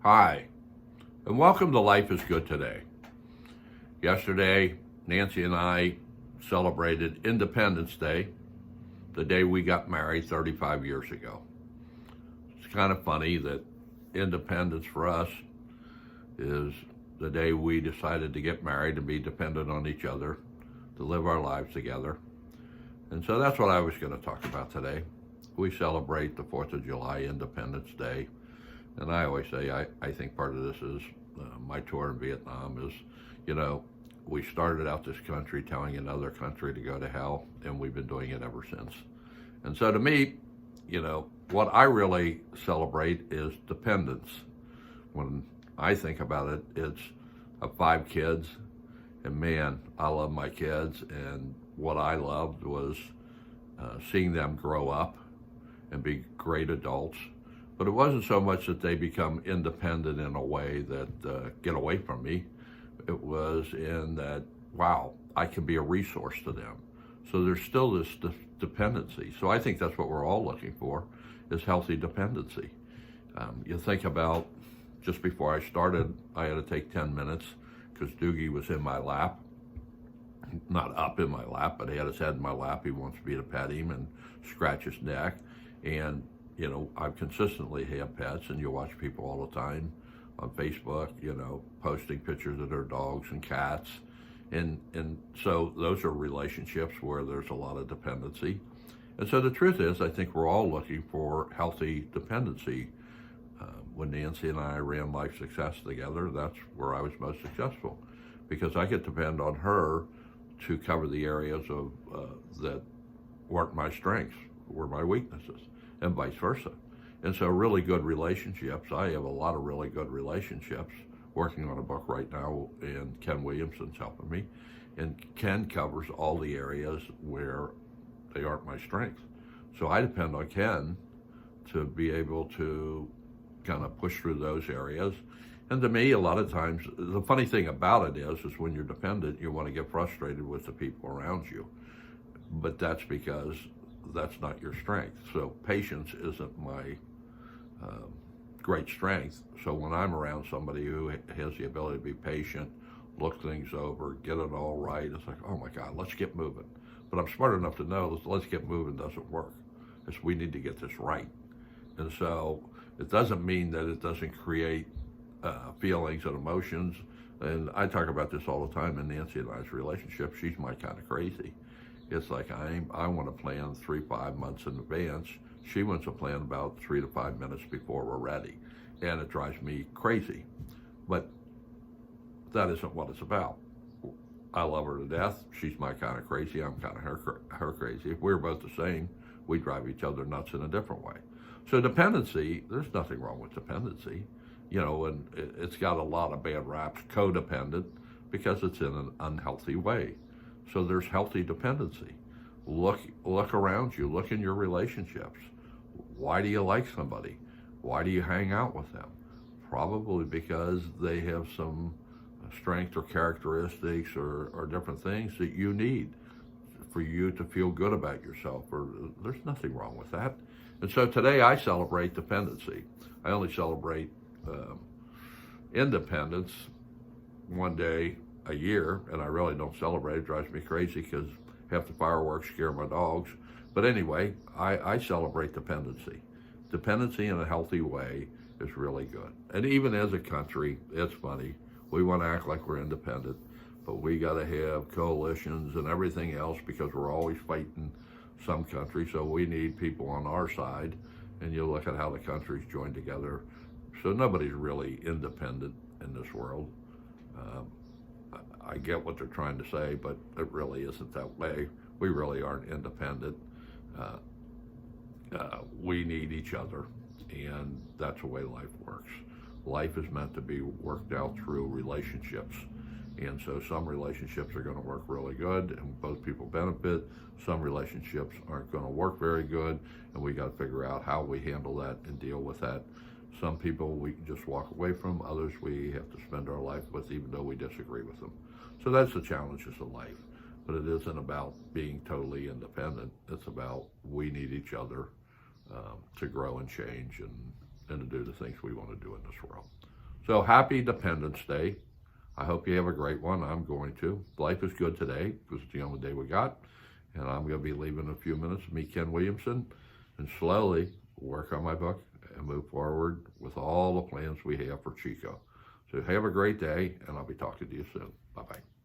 Hi, and welcome to Life is Good Today. Yesterday, Nancy and I celebrated Independence Day, the day we got married 35 years ago. It's kind of funny that independence for us is the day we decided to get married and be dependent on each other, to live our lives together. And so that's what I was going to talk about today. We celebrate the 4th of July, Independence Day. And I always say, I think part of this is my tour in Vietnam is, you know, we started out this country telling another country to go to hell, and we've been doing it ever since. And so to me, what I really celebrate is dependence. When I think about it, it's 5 kids, and man, I love my kids, and what I loved was seeing them grow up and be great adults. But it wasn't so much that they become independent in a way that get away from me. It was in that, wow, I can be a resource to them. So there's still this dependency. So I think that's what we're all looking for, is healthy dependency. You think about, just before I started, I had to take 10 minutes because Doogie was in my lap. Not up in my lap, but he had his head in my lap. He wants me to pet him and scratch his neck. And I've consistently had pets, and you watch people all the time on Facebook, posting pictures of their dogs and cats. And so those are relationships where there's a lot of dependency. And so the truth is, I think we're all looking for healthy dependency. When Nancy and I ran Life Success together, that's where I was most successful, because I could depend on her to cover the areas of that weren't my strengths, were my weaknesses, and vice versa. And so really good relationships. I have a lot of really good relationships, working on a book right now, and Ken Williamson's helping me. And Ken covers all the areas where they aren't my strengths. So I depend on Ken to be able to kind of push through those areas. And to me, a lot of times, the funny thing about it is when you're dependent, you want to get frustrated with the people around you. But that's because that's not your strength. So patience isn't my great strength. So when I'm around somebody who has the ability to be patient, look things over, get it all right, it's like, oh my God, let's get moving. But I'm smart enough to know that let's get moving doesn't work. It's we need to get this right. And so it doesn't mean that it doesn't create feelings and emotions. And I talk about this all the time in Nancy and I's relationship. She's my kind of crazy. It's like I want to plan 3-5 months in advance. She wants to plan about 3 to 5 minutes before we're ready. And it drives me crazy. But that isn't what it's about. I love her to death. She's my kind of crazy. I'm kind of her crazy. If we were both the same, we drive each other nuts in a different way. So dependency, there's nothing wrong with dependency. And it's got a lot of bad raps, codependent, because it's in an unhealthy way. So there's healthy dependency. Look around you. Look in your relationships. Why do you like somebody? Why do you hang out with them? Probably because they have some strength or characteristics or different things that you need for you to feel good about yourself. Or there's nothing wrong with that. And so today I celebrate dependency. I only celebrate independence one day a year, and I really don't celebrate. It drives me crazy because half the fireworks scare my dogs. But anyway, I celebrate dependency. Dependency in a healthy way is really good. And even as a country, it's funny. We want to act like we're independent, but we got to have coalitions and everything else because we're always fighting some country. So we need people on our side. And you look at how the countries join together. So nobody's really independent in this world. I get what they're trying to say, but it really isn't that way. We really aren't independent. We need each other, and that's the way life works. Life is meant to be worked out through relationships. And so some relationships are going to work really good and both people benefit. Some relationships aren't going to work very good, and we got to figure out how we handle that and deal with that. Some people we can just walk away from, others we have to spend our life with even though we disagree with them. So that's the challenges of life. But it isn't about being totally independent. It's about we need each other to grow and change and to do the things we want to do in this world. So happy Independence Day. I hope you have a great one. I'm going to. Life is good today because it's the only day we got. And I'm going to be leaving in a few minutes, meet Ken Williamson, and slowly work on my book and move forward with all the plans we have for Chico. So have a great day, and I'll be talking to you soon. Bye-bye.